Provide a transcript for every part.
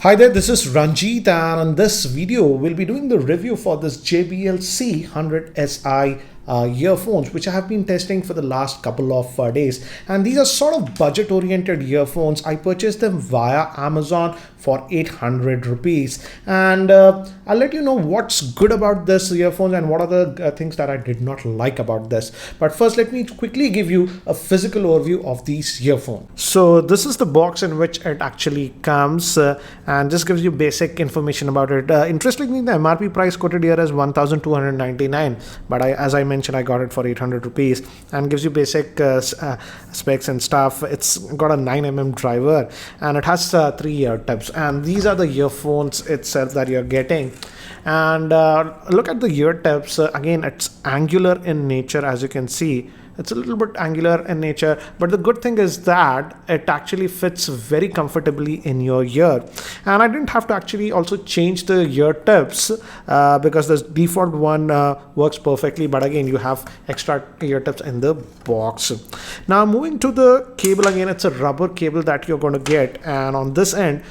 Hi there, this is Ranjit, and in this video we'll be doing the review for this JBL C100SI earphones, which I have been testing for the last couple of days. And these are sort of budget oriented earphones. I purchased them via Amazon for 800 rupees, and I'll let you know what's good about this earphones and what are the things that I did not like about this. But first, let me quickly give you a physical overview of these earphones. So this is the box in which it actually comes, and just gives you basic information about it. Interestingly, the MRP price quoted here is 1299, but as I mentioned, I got it for 800 rupees, and gives you basic specs and stuff. It's got a 9mm driver, and it has 3 ear tips, and these are the earphones itself that you're getting. And look at the ear tips. Again, it's angular in nature, as you can see. It's a little bit angular in nature, but the good thing is that it actually fits very comfortably in your ear. And I didn't have to actually also change the ear tips because the default one works perfectly, but again, you have extra ear tips in the box. Now moving to the cable, again, it's a rubber cable that you're going to get, and on this end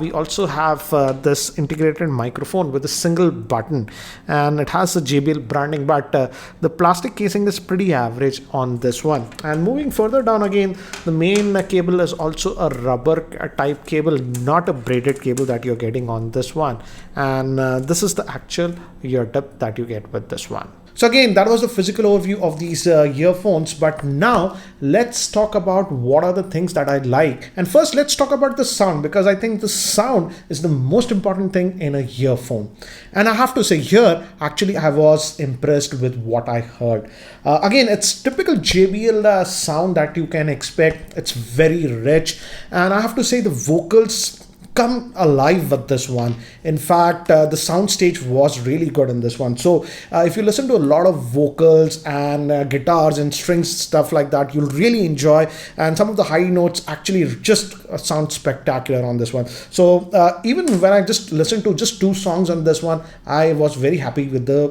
we also have this integrated microphone with a single button, and it has the JBL branding, but the plastic casing is pretty average on this one. And moving further down, again, the main cable is also a rubber type cable, not a braided cable that you're getting on this one. And this is the actual ear tip that you get with this one. So again, that was the physical overview of these earphones, but now let's talk about what are the things that I like. And first, let's talk about the sound, because I think the sound is the most important thing in a earphone. And I have to say here, actually, I was impressed with what I heard. Again, it's typical JBL sound that you can expect. It's very rich, and I have to say the vocals come alive with this one. In fact, the sound stage was really good in this one. So if you listen to a lot of vocals and guitars and strings, stuff like that, you'll really enjoy, and some of the high notes actually just sound spectacular on this one. So even when I just listened to just 2 songs on this one, I was very happy with the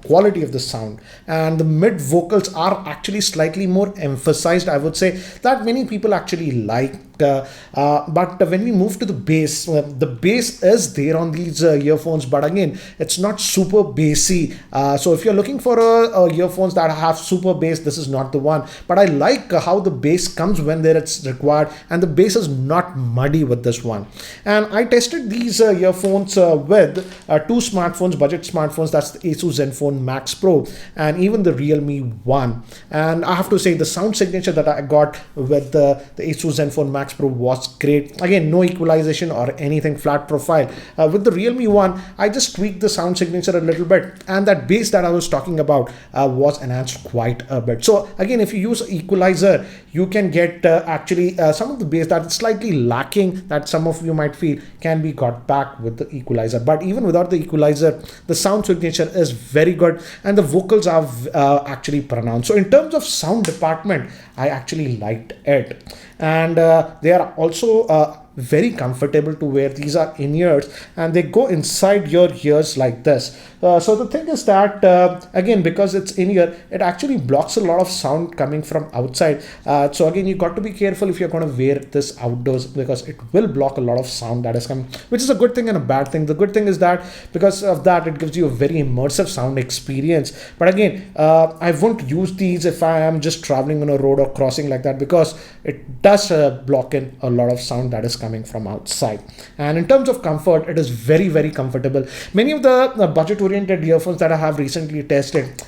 quality of the sound. And the mid vocals are actually slightly more emphasized, I would say, that many people actually like. But when we move to the bass is there on these earphones, but again, it's not super bassy. So if you're looking for earphones that have super bass, this is not the one. But I like how the bass comes when there it's required, and the bass is not muddy with this one. And I tested these earphones with 2 smartphones, budget smartphones. That's the Asus Zenfone Max Pro and even the Realme One. And I have to say the sound signature that I got with the Asus Zenfone Max Pro was great. Again, no equalization or anything, flat profile. With the Realme One, I just tweaked the sound signature a little bit, and that bass that I was talking about was enhanced quite a bit. So again, if you use equalizer, you can get actually some of the bass that is slightly lacking, that some of you might feel, can be got back with the equalizer. But even without the equalizer, the sound signature is very good, and the vocals are actually pronounced. So in terms of sound department, I actually liked it. And they are also very comfortable to wear. These are in-ears, and they go inside your ears like this. So the thing is that again, because it's in-ear, it actually blocks a lot of sound coming from outside. So again, you got to be careful if you're going to wear this outdoors, because it will block a lot of sound that is coming, which is a good thing and a bad thing. The good thing is that because of that, it gives you a very immersive sound experience. But again, I won't use these if I am just traveling on a road or crossing like that, because it does block in a lot of sound that is coming from outside. And in terms of comfort, it is very, very comfortable. Many of the budget oriented earphones that I have recently tested,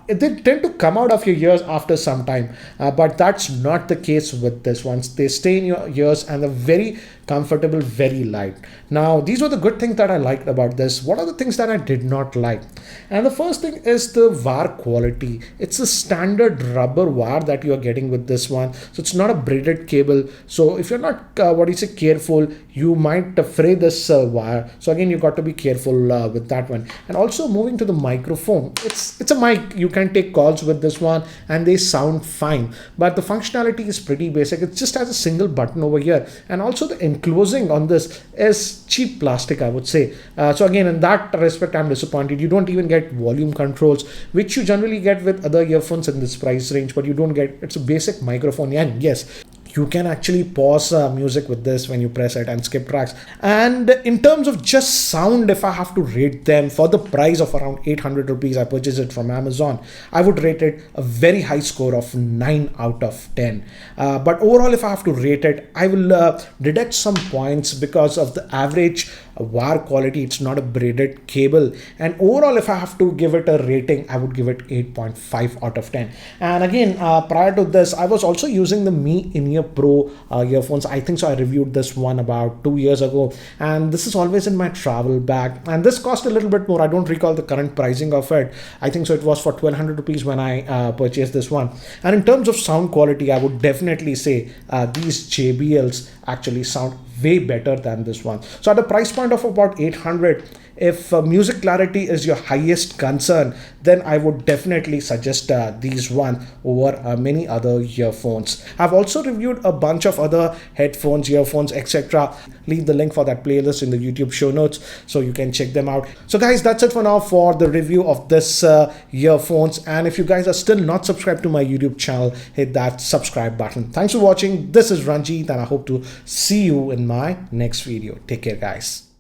they tend to come out of your ears after some time, but that's not the case with this one. They stay in your ears and they're very comfortable, very light. Now, these were the good things that I liked about this. What are the things that I did not like? And the first thing is the wire quality. It's a standard rubber wire that you're getting with this one, so it's not a braided cable. So if you're not careful, you might fray this wire. So again, you got to be careful with that one. And also, moving to the microphone, it's a mic. You can take calls with this one and they sound fine, but the functionality is pretty basic. It just has a single button over here, and also the enclosing on this is cheap plastic, I would say. So again, in that respect, I'm disappointed. You don't even get volume controls, which you generally get with other earphones in this price range, but you don't get. It's a basic microphone, and yes, You can actually pause music with this when you press it and skip tracks. And in terms of just sound, if I have to rate them for the price of around 800 rupees, I purchased it from Amazon, I would rate it a very high score of 9 out of 10. But overall, if I have to rate it, I will deduct some points because of the average wire quality. It's not a braided cable, and overall, if I have to give it a rating, I would give it 8.5 out of 10. And again, prior to this, I was also using the Mi In-Ear Pro earphones. I think so I reviewed this one about 2 years ago, and this is always in my travel bag, and this cost a little bit more. I don't recall the current pricing of it. I think so it was for 1200 rupees when I purchased this one. And in terms of sound quality, I would definitely say these JBLs actually sound way better than this one. So at a price point of about 800, if music clarity is your highest concern, then I would definitely suggest these one over many other earphones. I've also reviewed a bunch of other headphones, earphones, etc. Leave the link for that playlist in the YouTube show notes so you can check them out. So guys, that's it for now for the review of this earphones. And if you guys are still not subscribed to my YouTube channel, hit that subscribe button. Thanks for watching. This is Ranjit, and I hope to see you in my next video. Take care, guys.